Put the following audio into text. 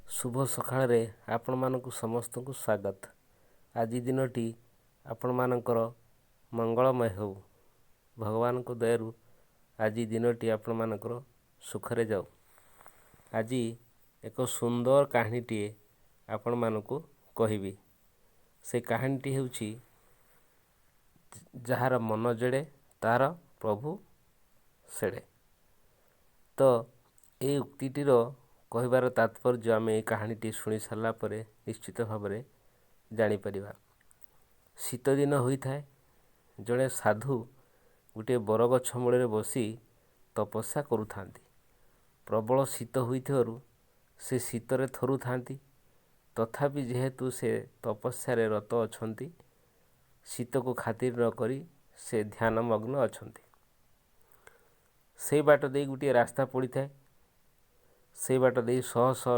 शुभ सकाळे आपण मानकु समस्तଙ୍କୁ स्वागत। आज दिनटी आपण मानकर मंगलमय हो। भगवान को दयारु आज दिनटी आपण मानकर सुखरे जाऊ। आज एक सुंदर कहानीटी आपण मानकु कहिबी। से कहानीटी हेउची जहार मन जेड़े तार प्रभु सेड़े। तो ये उक्तिटीर कहबार तात्पर्य आम ये कहानीटी शुणी सारा पर निश्चित भाव जापर। शीत दिन होता है, जड़े साधु गोटे बरगछ मूल बसी तपस्या करुता। प्रबल शीत होइथिबारु से शीतरे थरु था। तथापि जेहेतु से तपस्या रत अच्छा, शीत को खातिर न करी से ध्यानमग्न अच्छा। से बाट दे गोटे रास्ता पड़ी था। से बाट दे शह शह